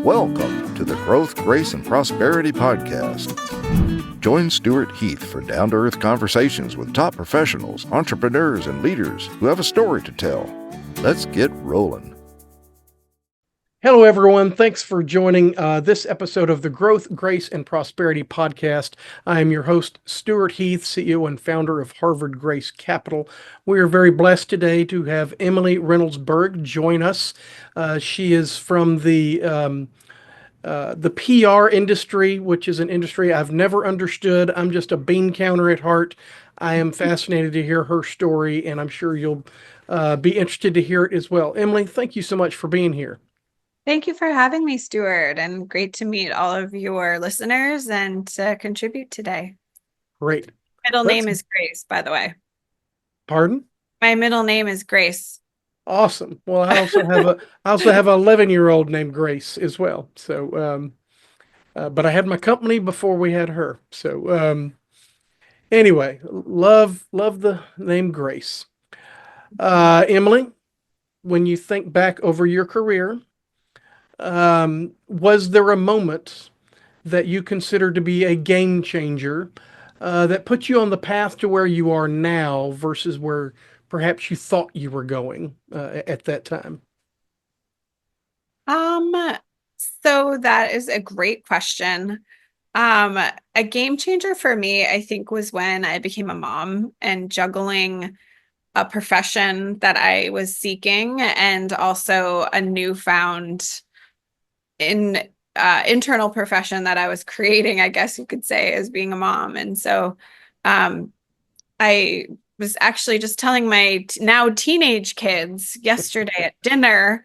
Welcome to the Growth, Grace, and Prosperity Podcast. Join Stewart Heath for down-to-earth conversations with top professionals, entrepreneurs, and leaders who have a story to tell. Let's get rolling. Hello, everyone. Thanks for joining this episode of the Growth, Grace, and Prosperity Podcast. I am your host, Stewart Heath, CEO and founder of Harvard Grace Capital. We are very blessed today to have Emily Reynolds Bergh join us. She is from the PR industry, which is an industry I've never understood. I'm just a bean counter at heart. I am fascinated to hear her story, and I'm sure you'll be interested to hear it as well. Emily, thank you so much for being here. Thank you for having me, Stewart, and great to meet all of your listeners and to contribute today. Great. Middle name is Grace, by the way. Pardon? My middle name is Grace. Awesome. Well, I also have an 11-year-old named Grace as well. So, but I had my company before we had her. So, anyway, love the name Grace. Emily, when you think back over your career, was there a moment that you consider to be a game changer that put you on the path to where you are now versus where perhaps you thought you were going at that time? So that is a great question. A game changer for me, I think, was when I became a mom and juggling a profession that I was seeking and also a newfound internal profession that I was creating, I guess you could say, as being a mom. And so I was actually just telling my now teenage kids yesterday at dinner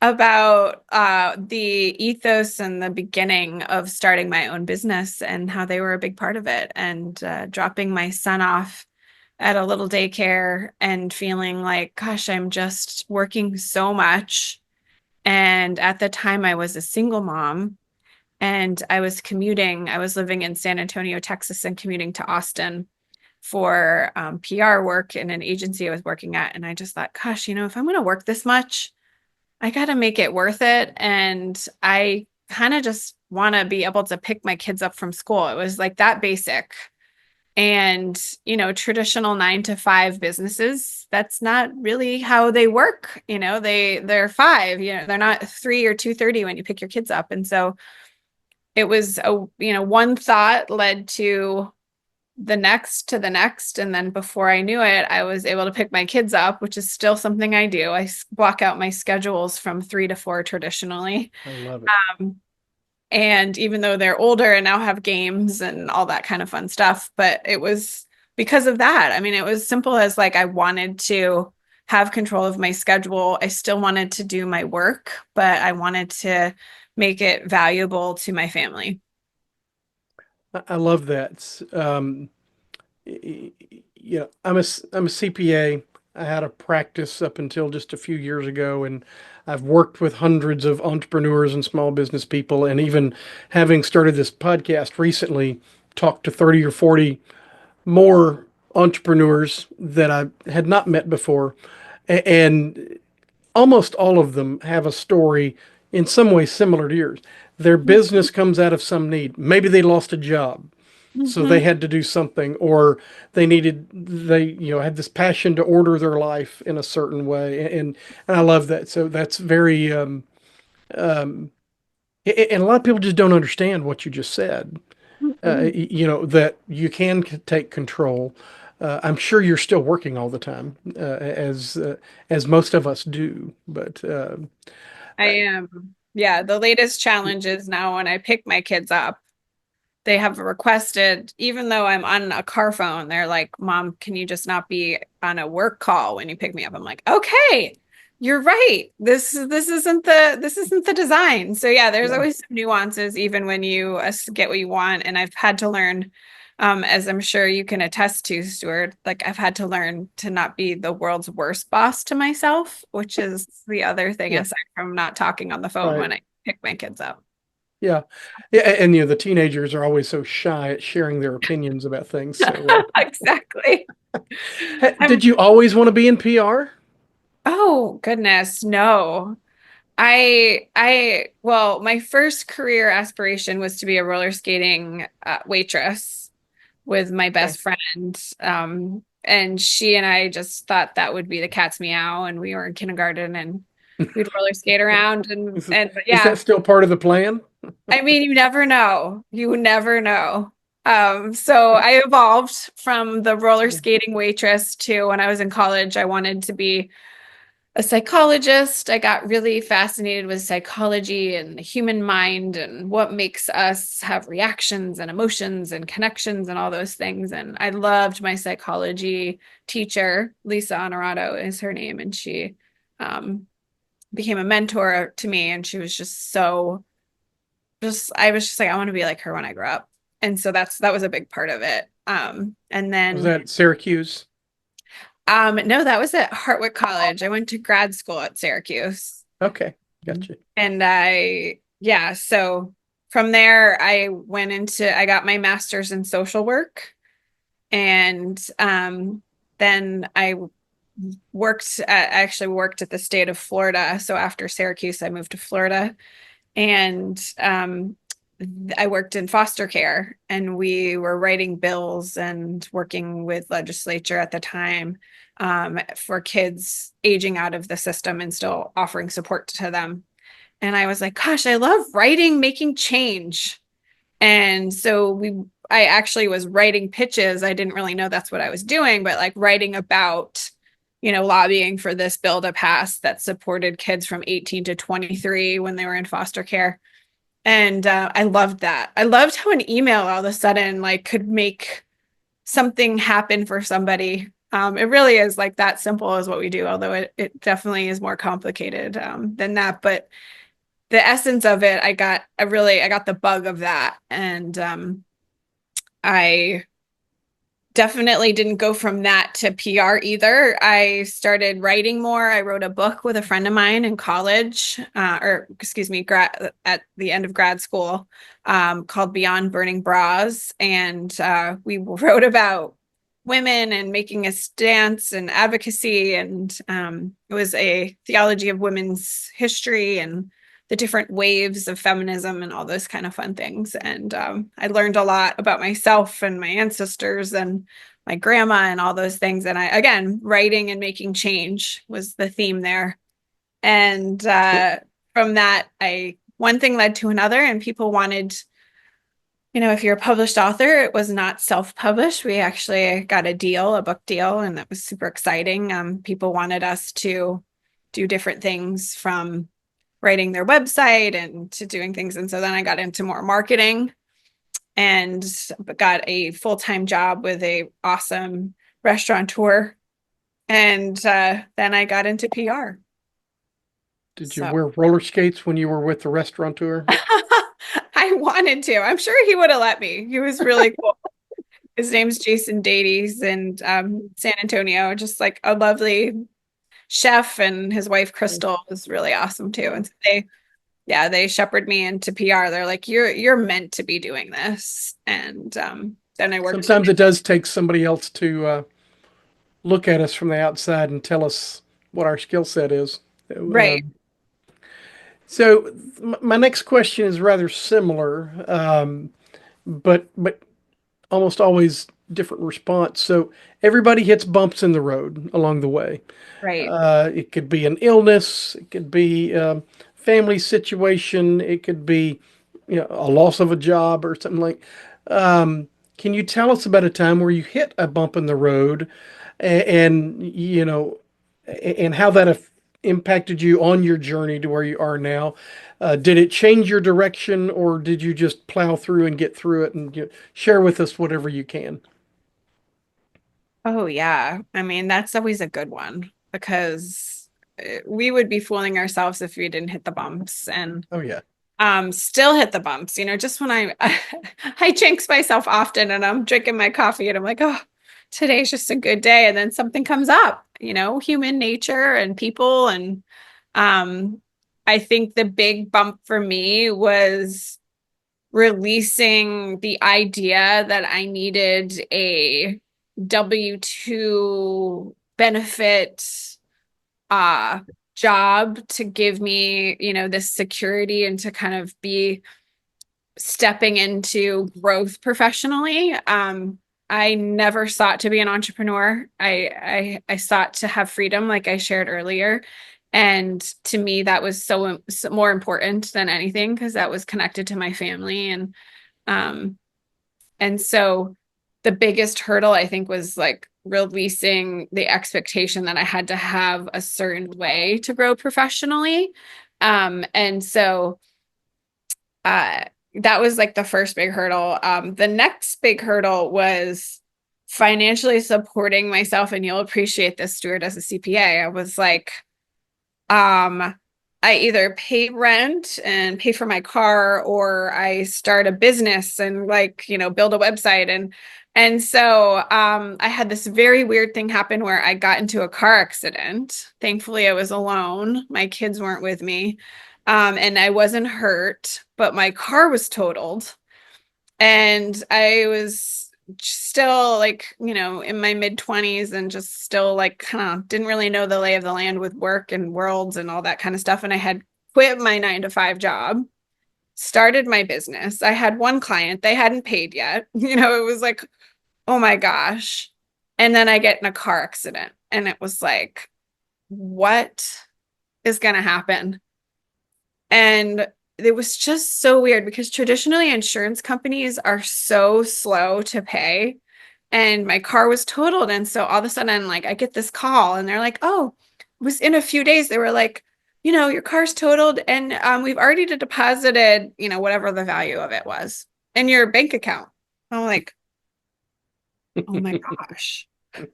about the ethos and the beginning of starting my own business and how they were a big part of it, and dropping my son off at a little daycare and feeling like, gosh, I'm just working so much. And at the time I was a single mom and I was commuting. I was living in San Antonio, Texas, and commuting to Austin for PR work in an agency I was working at. And I just thought, gosh, if I'm going to work this much, I got to make it worth it. And I kind of just want to be able to pick my kids up from school. It was like that basic. And, traditional 9-to-5 businesses, that's not really how they work. They're 5, they're not 3 or 2:30 when you pick your kids up. And so it was, one thought led to the next. And then before I knew it, I was able to pick my kids up, which is still something I do. I block out my schedules from 3 to 4 traditionally. I love it. And even though they're older and now have games and all that kind of fun stuff, but it was because of that. I mean, it was simple as like, I wanted to have control of my schedule. I still wanted to do my work, but I wanted to make it valuable to my family. I love that. I'm a CPA. I had a practice up until just a few years ago, and I've worked with hundreds of entrepreneurs and small business people, and even having started this podcast recently, talked to 30 or 40 more entrepreneurs that I had not met before. And almost all of them have a story in some way similar to yours. Their business comes out of some need. Maybe they lost a job, so they had to do something, or they had this passion to order their life in a certain way. And I love that. So that's very, and a lot of people just don't understand what you just said. That you can take control. I'm sure you're still working all the time, as most of us do, but I am. Yeah, the latest challenge is now when I pick my kids up, they have requested, even though I'm on a car phone, they're like, Mom, can you just not be on a work call when you pick me up? I'm like, okay, you're right. This isn't the design. So yeah, there's always some nuances, even when you get what you want. And I've had to learn, as I'm sure you can attest to, Stuart, like I've had to learn to not be the world's worst boss to myself, which is the other thing, aside from not talking on the phone when I pick my kids up. Yeah. And the teenagers are always so shy at sharing their opinions about things. So, exactly. Did you always want to be in PR? Oh, goodness, no. Well, my first career aspiration was to be a roller skating waitress with my Okay. best friend. And she and I just thought that would be the cat's meow. And we were in kindergarten and we'd roller skate around Is, and is yeah, that still part of the plan? I mean, you never know. You never know. So I evolved from the roller skating waitress to when I was in college, I wanted to be a psychologist. I got really fascinated with psychology and the human mind and what makes us have reactions and emotions and connections and all those things. And I loved my psychology teacher, Lisa Honorato is her name, and she um, became a mentor to me. And she was just so I was just like, I want to be like her when I grow up. And so that was a big part of it. And Was then that Syracuse? no, that was at Hartwick College. I went to grad school at Syracuse. Okay, gotcha. And yeah, so from there I got my master's in social work. And then I actually worked at the state of Florida. So after Syracuse, I moved to Florida. And I worked in foster care, and we were writing bills and working with legislature at the time for kids aging out of the system and still offering support to them. And I was like, gosh, I love writing, making change. And so I actually was writing pitches. I didn't really know that's what I was doing, but like writing about, lobbying for this bill to pass that supported kids from 18 to 23 when they were in foster care. And I loved that. I loved how an email all of a sudden like could make something happen for somebody. It really is like that simple as what we do, although it definitely is more complicated than that. But the essence of it, I got the bug of that. And I definitely didn't go from that to PR either. I started writing more. I wrote a book with a friend of mine in college, or excuse me, at the end of grad school, called Beyond Burning Bras. And we wrote about women and making a stance and advocacy. And it was a theology of women's history and the different waves of feminism and all those kind of fun things. And I learned a lot about myself and my ancestors and my grandma and all those things. And again, writing and making change was the theme there. And from that, one thing led to another, and people wanted, if you're a published author, it was not self-published. We actually got a book deal, and that was super exciting. People wanted us to do different things, from writing their website and to doing things. And so then I got into more marketing and got a full-time job with a awesome restaurateur. And then I got into PR. Did you wear roller skates when you were with the restaurateur? I wanted to. I'm sure he would have let me. He was really cool. His name's Jason Davies in San Antonio, just like a lovely chef, and his wife Crystal was really awesome too. And so they shepherded me into PR. They're like, you're meant to be doing this. And then I worked. Sometimes it does take somebody else to look at us from the outside and tell us what our skill set is. Right. So my next question is rather similar, but almost always different response. So everybody hits bumps in the road along the way. Right. It could be an illness, it could be a family situation, it could be a loss of a job or something like. Can you tell us about a time where you hit a bump in the road, and and how that impacted you on your journey to where you are now? Did it change your direction, or did you just plow through and get through it? And share with us whatever you can. Oh, yeah. I mean, that's always a good one, because we would be fooling ourselves if we didn't hit the bumps. And Oh yeah. Still hit the bumps, just when I jinx myself often, and I'm drinking my coffee and I'm like, oh, today's just a good day. And then something comes up, human nature and people. And I think the big bump for me was releasing the idea that I needed a W-2 benefit job to give me, this security and to kind of be stepping into growth professionally. I never sought to be an entrepreneur. I sought to have freedom, like I shared earlier. And to me, that was so more important than anything because that was connected to my family. And so the biggest hurdle, I think, was like releasing the expectation that I had to have a certain way to grow professionally. And so that was like the first big hurdle. The next big hurdle was financially supporting myself. And you'll appreciate this, Stewart, as a CPA. I was like, I either pay rent and pay for my car, or I start a business and build a website. And so I had this very weird thing happen where I got into a car accident. Thankfully, I was alone. My kids weren't with me. And I wasn't hurt, but my car was totaled. And I was still in my mid-20s and just still kind of didn't really know the lay of the land with work and worlds and all that kind of stuff. And I had quit my 9-to-5 job, started my business. I had one client, they hadn't paid yet. It was like, oh my gosh. And then I get in a car accident and it was like, what is going to happen? And it was just so weird because traditionally insurance companies are so slow to pay. And my car was totaled. And so all of a sudden, I get this call and they're like, oh, it was in a few days. They were like, your car's totaled and we've already deposited, whatever the value of it was in your bank account. I'm like, oh my gosh. I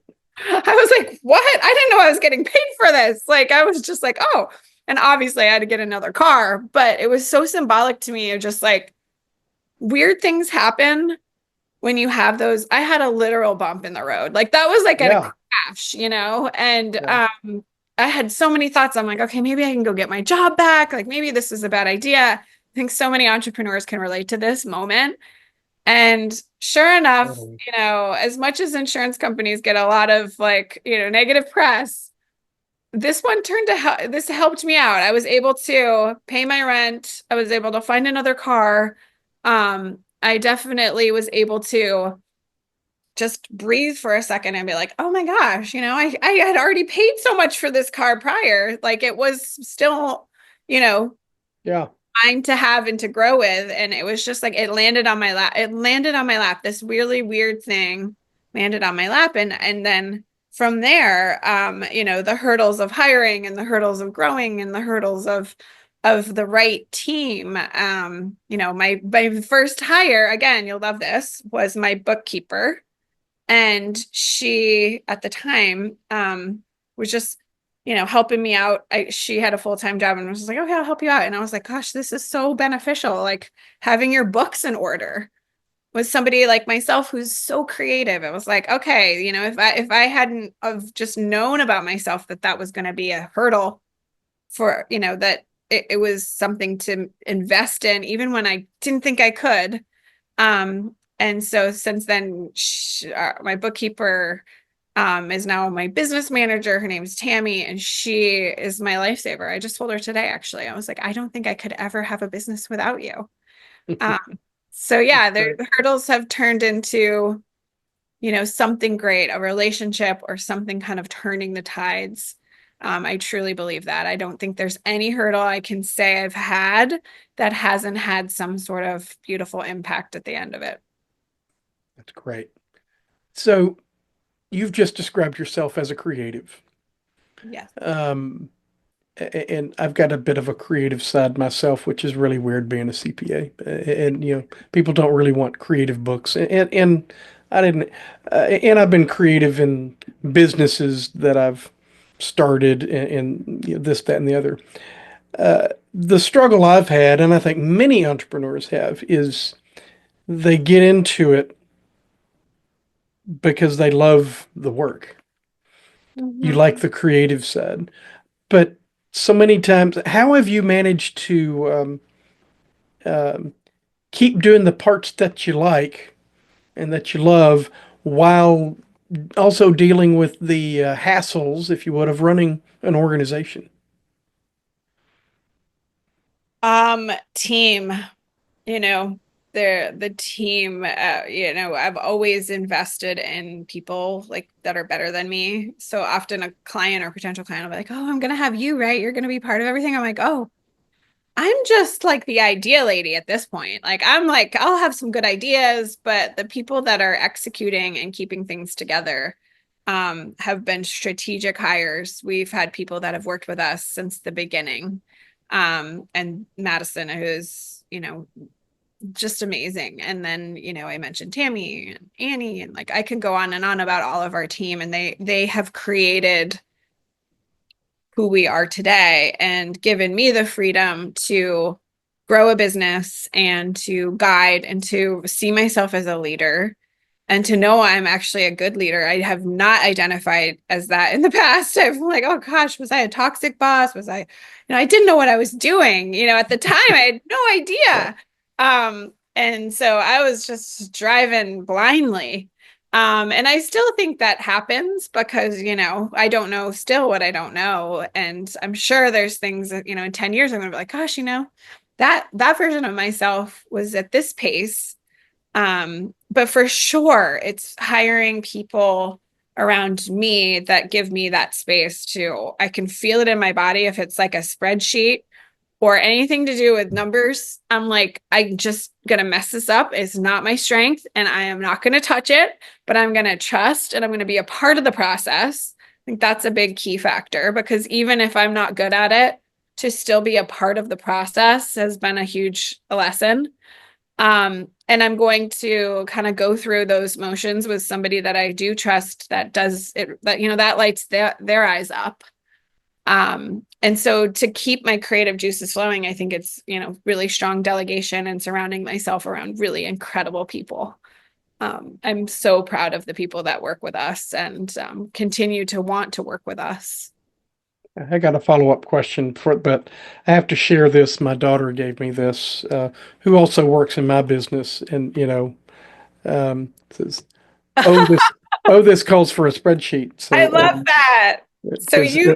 was like, what? I didn't know I was getting paid for this. I was just like, oh. And obviously I had to get another car, but it was so symbolic to me of just weird things happen when you have those. I had a literal bump in the road. That was at a crash, and I had so many thoughts. I'm like, okay, maybe I can go get my job back. Maybe this is a bad idea. I think so many entrepreneurs can relate to this moment. And sure enough, as much as insurance companies get a lot of negative press, this one this helped me out. I was able to pay my rent. I was able to find another car. I definitely was able to just breathe for a second and be like, oh my gosh, I had already paid so much for this car prior. It was still, Yeah. mine to have and to grow with. And it was just it landed on my lap. It landed on my lap. This really weird thing landed on my lap. And then from there, the hurdles of hiring and the hurdles of growing and the hurdles of the right team. My first hire, again, you'll love this, was my bookkeeper. And she, at the time, was just, helping me out. She had a full-time job and was just like, okay, I'll help you out. And I was like, gosh, this is so beneficial. Having your books in order with somebody like myself who's so creative. It was like, okay, if I hadn't have just known about myself that was going to be a hurdle for, that it was something to invest in, even when I didn't think I could. And so since then, my bookkeeper is now my business manager. Her name is Tammy, and she is my lifesaver. I just told her today, actually. I was like, I don't think I could ever have a business without you. So yeah, the hurdles have turned into, something great, a relationship or something kind of turning the tides. I truly believe that. I don't think there's any hurdle I can say I've had that hasn't had some sort of beautiful impact at the end of it. That's great. So you've just described yourself as a creative. Yes. And I've got a bit of a creative side myself, which is really weird being a CPA. And people don't really want creative books. And I didn't. And I've been creative in businesses that I've started, and this, that, and the other. The struggle I've had, and I think many entrepreneurs have, is they get into it because they love the work. You like the creative side, but so many times, how have you managed to keep doing the parts that you like and that you love while also dealing with the hassles, if you would, of running an organization? Team, you know, the team, I've always invested in people like that are better than me. So often a client or potential client will be like, "Oh, I'm gonna have you, right? You're gonna be part of everything." I'm like, "Oh, I'm just like the idea lady at this point." Like I'm like, I'll have some good ideas, but the people that are executing and keeping things together have been strategic hires. We've had people that have worked with us since the beginning. And Madison, who's, just amazing. And then, I mentioned Tammy and Annie, and like I can go on and on about all of our team, and they have created who we are today and given me the freedom to grow a business and to guide and to see myself as a leader and to know I'm actually a good leader. I have not identified as that in the past. I'm like, oh gosh, was I a toxic boss? Was I, I didn't know what I was doing. At the time I had no idea. And so I was just driving blindly. And I still think that happens because, I don't know still what I don't know. And I'm sure there's things that, in 10 years, I'm going to be like, gosh, that version of myself was at this pace. But for sure, it's hiring people around me that give me that space I can feel it in my body. If it's like a spreadsheet or anything to do with numbers, I'm like, I'm just going to mess this up. It's not my strength and I am not going to touch it, but I'm going to trust and I'm going to be a part of the process. I think that's a big key factor because even if I'm not good at it, to still be a part of the process has been a huge lesson. And I'm going to kind of go through those motions with somebody that I do trust that does it, that lights their eyes up. And so to keep my creative juices flowing, I think it's, really strong delegation and surrounding myself around really incredible people. I'm so proud of the people that work with us and continue to want to work with us. I got a follow-up question but I have to share this. My daughter gave me this, who also works in my business, and says, "Oh, this calls for a spreadsheet." I So, love that. So because you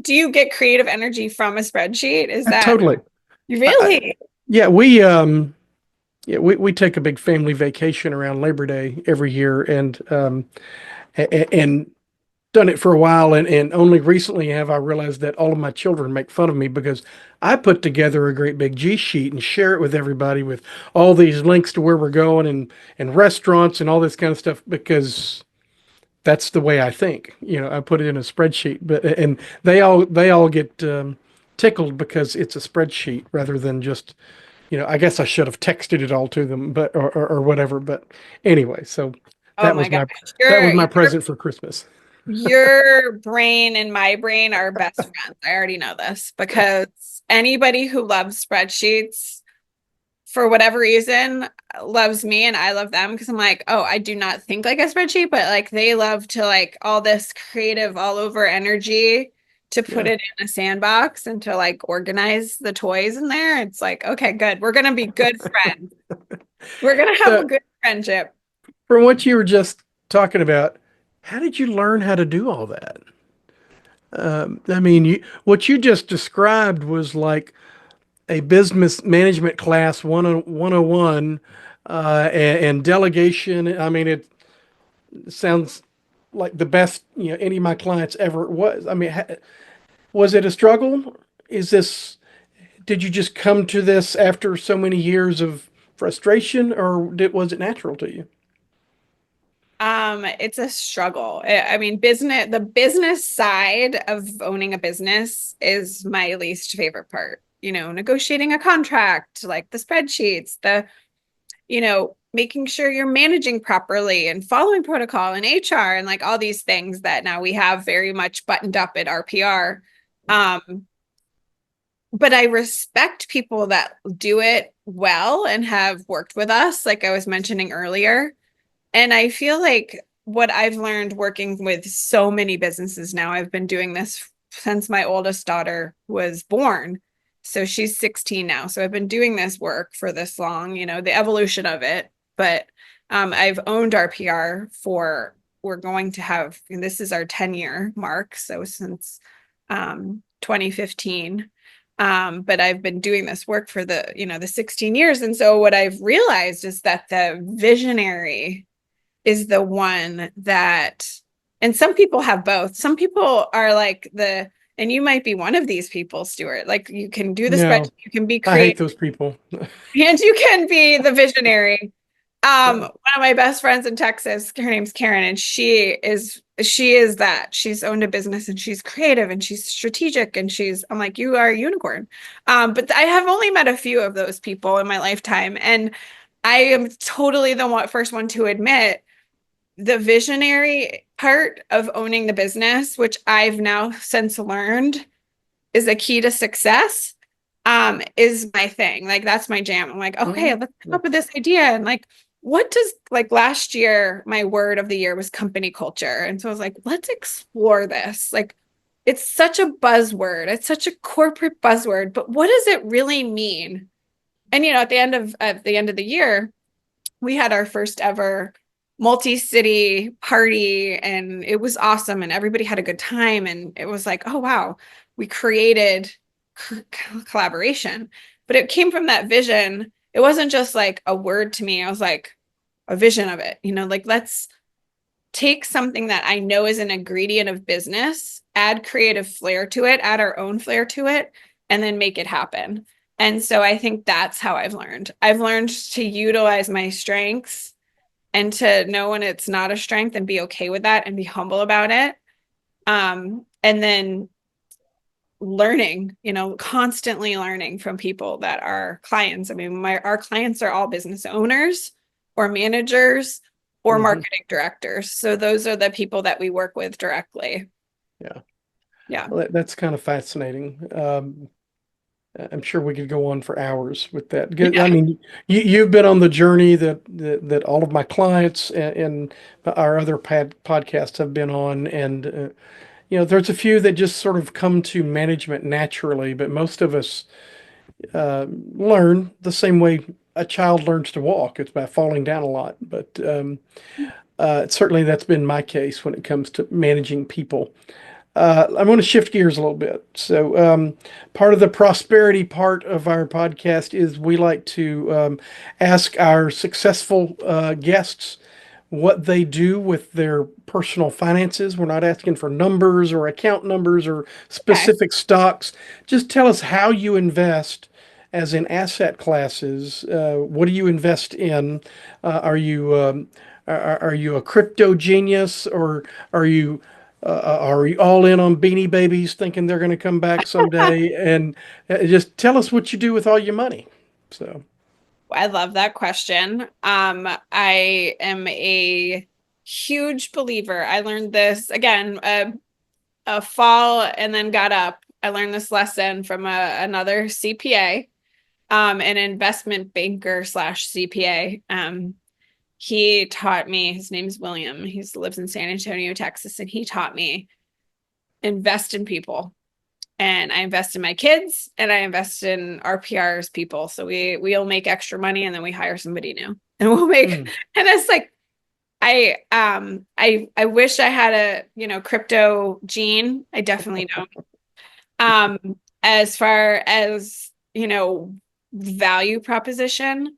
do you get creative energy from a spreadsheet? Is that totally, really? yeah, we take a big family vacation around Labor Day every year, and done it for a while, and only recently have I realized that all of my children make fun of me because I put together a great big G sheet and share it with everybody with all these links to where we're going and restaurants and all this kind of stuff because that's the way I think. I put it in a spreadsheet, but and they all get tickled because it's a spreadsheet rather than just, I guess I should have texted it all to them, but or whatever. But anyway, so Oh that my was gosh. my present for Christmas. Your brain and my brain are best friends. I already know this because anybody who loves spreadsheets for whatever reason loves me and I love them because I'm like, oh, I do not think like a spreadsheet, but like they love to like all this creative all over energy to put Yeah. it in a sandbox and to like organize the toys in there. It's like, okay, good. We're gonna be good friends. We're gonna have a So, good friendship. from what you were just talking about, how did you learn how to do all that? I mean, what you just described was like a business management class 101, and delegation. I mean, it sounds like the best, any of my clients ever was. I mean, was it a struggle? Did you just come to this after so many years of frustration, or was it natural to you? It's a struggle. I mean, the business side of owning a business is my least favorite part. Negotiating a contract, like the spreadsheets, making sure you're managing properly and following protocol and HR and like all these things that now we have very much buttoned up at RPR. But I respect people that do it well and have worked with us, like I was mentioning earlier. And I feel like what I've learned working with so many businesses now, I've been doing this since my oldest daughter was born. So she's 16 now. So I've been doing this work for this long, the evolution of it. But I've owned RPR we're going to have, this is our 10-year mark. So since 2015. But I've been doing this work for the 16 years. And so what I've realized is that the visionary is the one that, and some people have both. Some people are like and you might be one of these people, Stewart. Like you can do the No, spreadsheet, you can be I hate creative, those people. and you can be the visionary. Yeah. One of my best friends in Texas, her name's Karen, and she is that. She's owned a business and she's creative and she's strategic and I'm like, you are a unicorn. But I have only met a few of those people in my lifetime. And I am totally the first one to admit the visionary part of owning the business, which I've now since learned is a key to success, is my thing. Like that's my jam. I'm like, okay, let's come up with this idea. And like, like last year, my word of the year was company culture. And so I was like, let's explore this. Like, it's such a buzzword. It's such a corporate buzzword, but what does it really mean? And at the end of the year, we had our first ever multi-city party and it was awesome and everybody had a good time. And it was like, oh, wow, we created collaboration, but it came from that vision. It wasn't just like a word to me. I was like a vision of it, like let's take something that I know is an ingredient of business, add creative flair to it, add our own flair to it, and then make it happen. And so I think that's how I've learned. I've learned to utilize my strengths and to know when it's not a strength and be okay with that and be humble about it. And then learning, constantly learning from people that are clients. I mean, our clients are all business owners or managers or marketing directors. So those are the people that we work with directly. Yeah. Yeah. Well, that's kind of fascinating. I'm sure we could go on for hours with that. Yeah. I mean, you've been on the journey that all of my clients and our other podcasts have been on, and there's a few that just sort of come to management naturally, but most of us learn the same way a child learns to walk. It's by falling down a lot, but certainly that's been my case when it comes to managing people. I'm going to shift gears a little bit. So, part of the prosperity part of our podcast is we like to ask our successful guests what they do with their personal finances. We're not asking for numbers or account numbers or specific stocks. Just tell us how you invest, as in asset classes. What do you invest in? Are you a crypto genius, or are you all in on Beanie Babies, thinking they're going to come back someday? And just tell us what you do with all your money. So. I love that question. I am a huge believer. I learned this again, a fall and then got up. I learned this lesson from another CPA, an investment banker slash CPA. He taught me, his name's William. He lives in San Antonio, Texas, and he taught me invest in people. And I invest in my kids and I invest in RPR's people. So we'll make extra money and then we hire somebody new and we'll make, and it's like, I wish I had a, crypto gene. I definitely don't. As far as, value proposition,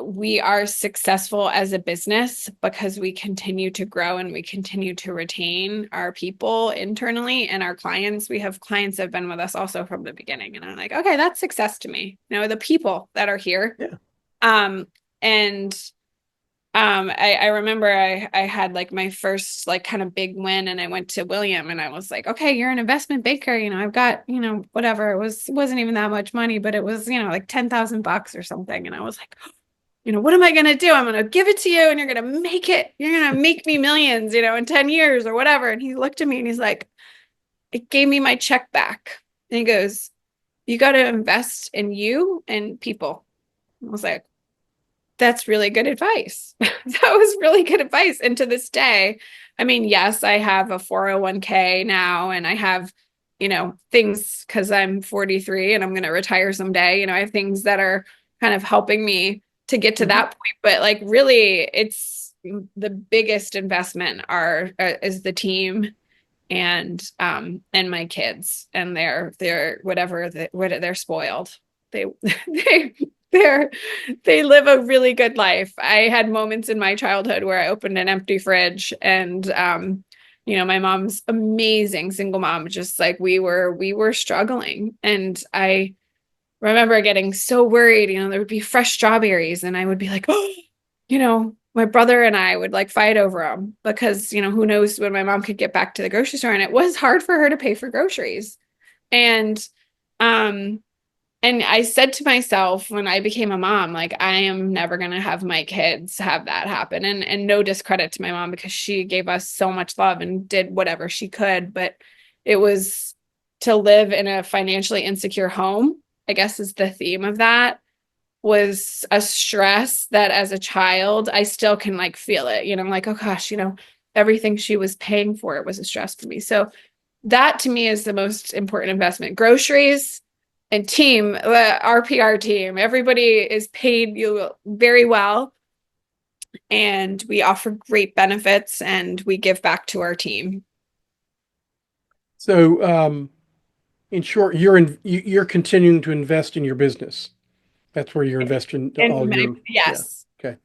we are successful as a business because we continue to grow and we continue to retain our people internally and our clients. We have clients that have been with us also from the beginning. And I'm like, okay, that's success to me. The people that are here. Yeah. I remember I had like my first like kind of big win and I went to William and I was like, okay, you're an investment banker. I've got, whatever. It wasn't even that much money, but it was, like $10,000 or something. And I was like, what am I going to do? I'm going to give it to you and you're going to make it. You're going to make me millions, in 10 years or whatever. And he looked at me and he's like, it gave me my check back. And he goes, you got to invest in you and people. I was like, that's really good advice. That was really good advice. And to this day, I mean, yes, I have a 401k now and I have, things because I'm 43 and I'm going to retire someday. I have things that are kind of helping me to get to that point. But like, really, it's the biggest investment is the team and my kids, and they're whatever they're spoiled. They they they're they live a really good life. I had moments in my childhood where I opened an empty fridge, and my mom's amazing single mom, just like we were struggling, and I remember getting so worried. There would be fresh strawberries, and I would be like, oh, my brother and I would like fight over them because, who knows when my mom could get back to the grocery store. And it was hard for her to pay for groceries. And, um, and I said to myself when I became a mom, like, I am never going to have my kids have that happen. And no discredit to my mom, because she gave us so much love and did whatever she could. But it was to live in a financially insecure home, I guess, is the theme of that, was a stress that as a child, I still can like feel it. I'm like, oh gosh, everything she was paying for it was a stress for me. So that to me is the most important investment. Groceries and team, the RPR team, everybody is paid you very well, and we offer great benefits, and we give back to our team. So, in short, you're continuing to invest in your business. That's where you're investing all And your, yeah. yes. Okay.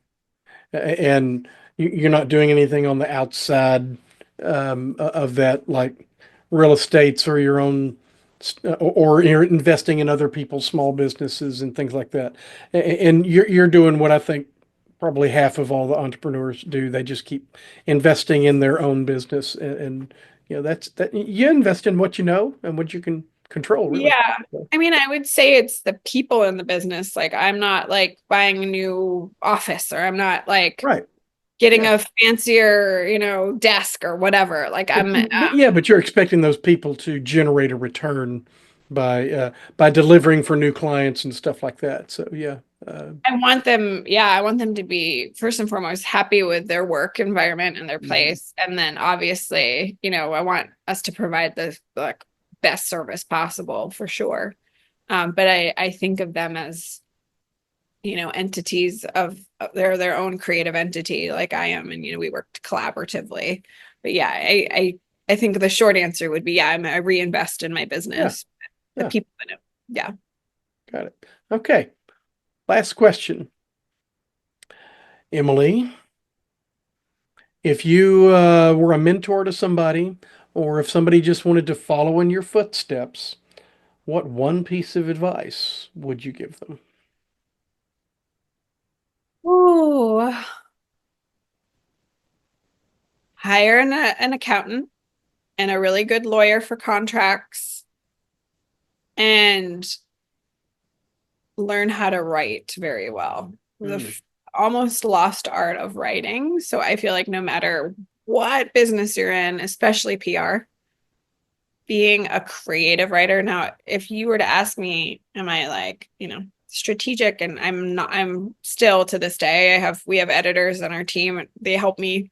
And you're not doing anything on the outside of that, like real estates or your own, or you're investing in other people's small businesses and things like that. And you're doing what I think probably half of all the entrepreneurs do. They just keep investing in their own business, and that's that. You invest in what you know and what you can control, really. Yeah. So, I mean, I would say it's the people in the business. Like, I'm not like buying a new office, or I'm not like right. getting Yeah. a fancier, desk or whatever. Like, But you're expecting those people to generate a return by delivering for new clients and stuff like that. So yeah, I want them to be first and foremost happy with their work environment and their mhm. place. And then obviously, I want us to provide the like best service possible for sure. But I think of them as, entities they're their own creative entity, like I am, and we worked collaboratively. But yeah, I think the short answer would be, yeah, I reinvest in my Yeah, business, the yeah, people in it. Yeah. got it. Okay, last question, Emily. If you were a mentor to somebody, or if somebody just wanted to follow in your footsteps, what one piece of advice would you give them? Ooh, hire an accountant and a really good lawyer for contracts, and learn how to write very well. Mm, Almost lost art of writing. So I feel like no matter what business you're in, especially PR, being a creative writer. Now, if you were to ask me, am I like, strategic? And I'm not, I'm still to this day, we have editors on our team. They help me,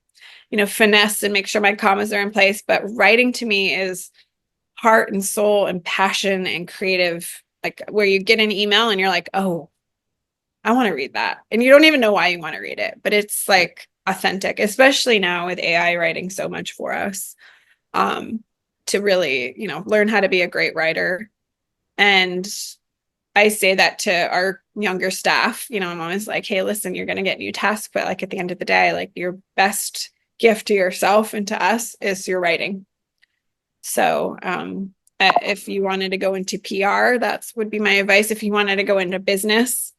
finesse and make sure my commas are in place. But writing to me is heart and soul and passion and creative, like where you get an email and you're like, oh, I want to read that. And you don't even know why you want to read it, but it's like authentic, especially now with AI writing so much for us. Um, to really, learn how to be a great writer. And I say that to our younger staff. I'm always like, hey, listen, you're going to get new tasks, but like at the end of the day, like your best gift to yourself and to us is your writing. So, if you wanted to go into PR, that would be my advice. If you wanted to go into business,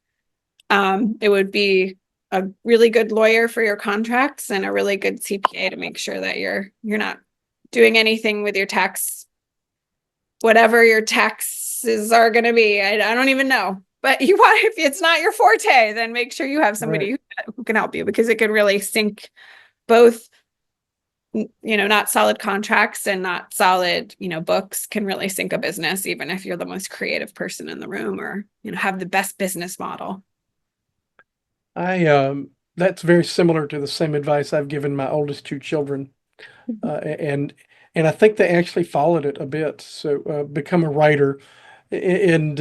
it would be a really good lawyer for your contracts and a really good CPA to make sure that you're not doing anything with your tax, whatever your taxes are going to be. I don't even know. But if it's not your forte, then make sure you have right. somebody who can help you, because it could really sink both, not solid contracts and not solid, books can really sink a business, even if you're the most creative person in the room, or, have the best business model. I That's very similar to the same advice I've given my oldest two children, and I think they actually followed it a bit. So become a writer, and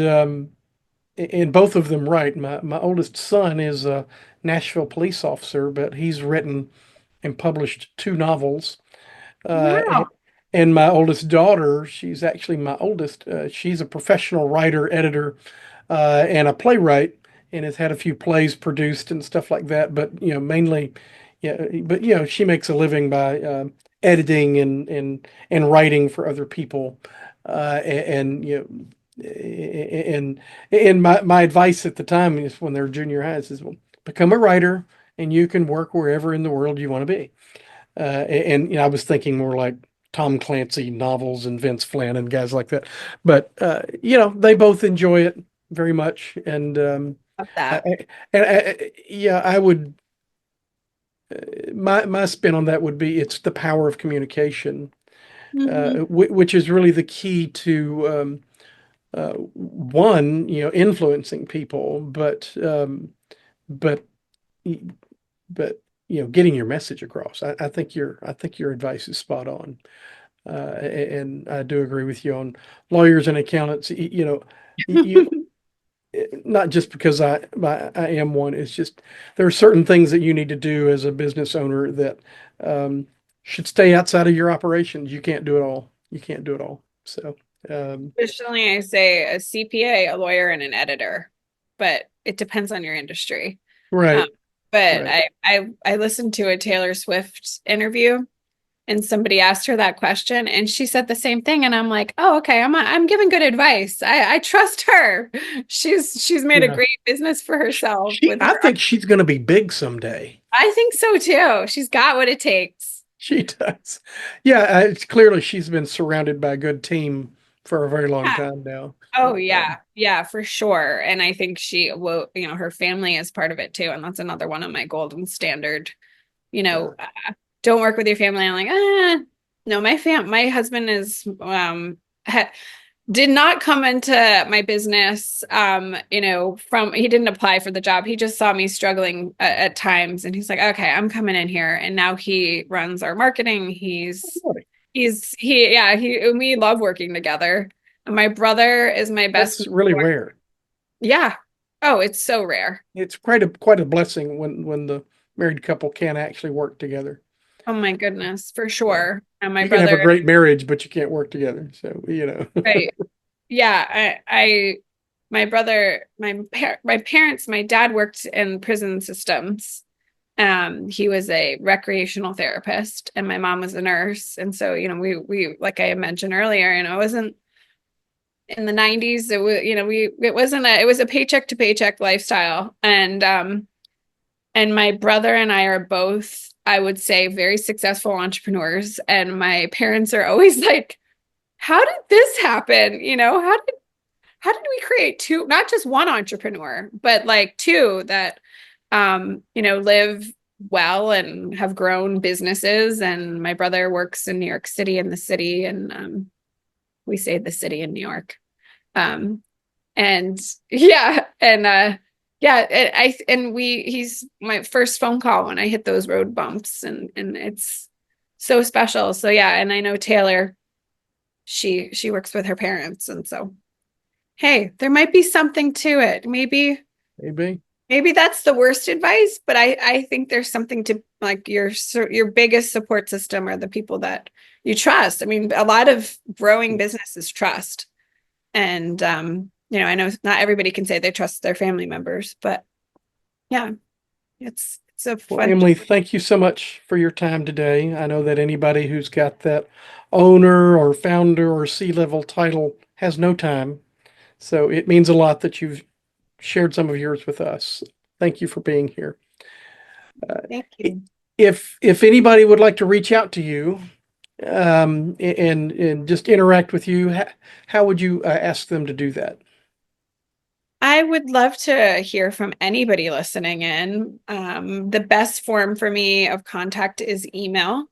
both of them write. My oldest son is a Nashville police officer, but he's written and published two novels, uh, Wow. And my oldest daughter, she's actually my oldest. She's a professional writer, editor, and a playwright, and has had a few plays produced and stuff like that. But mainly, yeah. But she makes a living by editing and writing for other people. And and my advice at the time is when they're junior highs is, well, become a writer, and you can work wherever in the world you want to be. And I was thinking more like Tom Clancy novels and Vince Flynn and guys like that. But they both enjoy it very much, and Love I, that. yeah, I would. My spin on that would be it's the power of communication, Hmm. which is really the key to one, influencing people, but but getting your message across. I think your advice is spot on. And I do agree with you on lawyers and accountants. You not just because I am one. It's just there are certain things that you need to do as a business owner that um, should stay outside of your operations. You can't do it all. You can't do it all. So Traditionally, I say a CPA, a lawyer, and an editor, but it depends on your industry. Um, right, but right. I listened to a Taylor Swift interview, and somebody asked her that question, and she said the same thing. And I'm like, oh, okay, I'm giving good advice. I trust her. She's made a Yeah. great business for herself She, with I her. think she's going to be big someday. I think so too. She's got what it takes. She does. Yeah, it's clearly she's been surrounded by a good team for a very long Yeah. time now. Oh yeah, yeah, for sure. And I think well, her family is part of it too. And that's another one of my golden standard. You Yeah. know, don't work with your family. I'm like, no, my husband is did not come into my business from he didn't apply for the job. He just saw me struggling at times, and he's like, okay, I'm coming in here. And now he runs our marketing. And we love working together. And my brother is my best That's really mentor. rare. Yeah. Oh, it's so rare. It's quite a blessing when the married couple can actually work together. Oh my goodness, for Yeah. sure. And my You can have a brother, great marriage, but you can't work together. So. right. Yeah, my brother, my parents, my dad worked in prison systems. He was a recreational therapist, and my mom was a nurse. And so, we like I mentioned earlier, it wasn't in the 90s. It was, it was a paycheck to paycheck lifestyle. And my brother and I are both, I would say, very successful entrepreneurs. And my parents are always like, how did this happen? How did we create two, not just one entrepreneur, but like two that live well and have grown businesses. And my brother works in New York City in the city, and we say the city in New York. Um, and yeah, and yeah, he's my first phone call when I hit those road bumps, and it's so special. So yeah, and I know Taylor, she works with her parents, and so hey, there might be something to it. Maybe. Maybe that's the worst advice, but I think there's something to like your biggest support system are the people that you trust. I mean, a lot of growing business is trust. And I know not everybody can say they trust their family members, but yeah, it's a Well, fun. Emily, thank you so much for your time today. I know that anybody who's got that owner or founder or C-level title has no time. So it means a lot that you've shared some of yours with us. Thank you for being here. Thank you. If anybody would like to reach out to you and just interact with you, how would you ask them to do that? I would love to hear from anybody listening in. The best form for me of contact is email.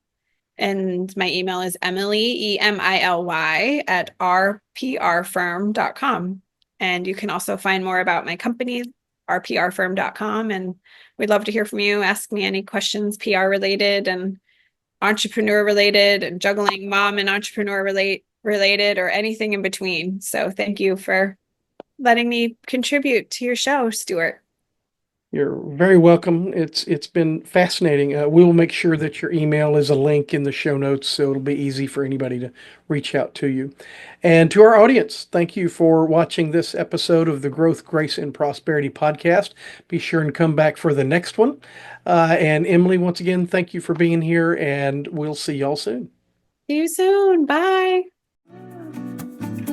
And my email is Emily, EMILY, at rprfirm.com. And you can also find more about my company, rprfirm.com. And we'd love to hear from you. Ask me any questions, PR related and entrepreneur related, and juggling mom and entrepreneur related, or anything in between. So thank you for letting me contribute to your show, Stewart. You're very welcome. It's been fascinating. We'll make sure that your email is a link in the show notes, so it'll be easy for anybody to reach out to you. And to our audience, thank you for watching this episode of the Growth, Grace, and Prosperity podcast. Be sure and come back for the next one. And Emily, once again, thank you for being here, and we'll see y'all soon. See you soon. Bye.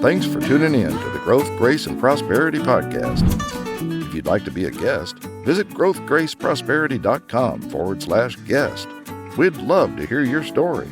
Thanks for tuning in to the Growth, Grace, and Prosperity podcast. If you'd like to be a guest, visit growthgraceprosperity.com/guest. We'd love to hear your story.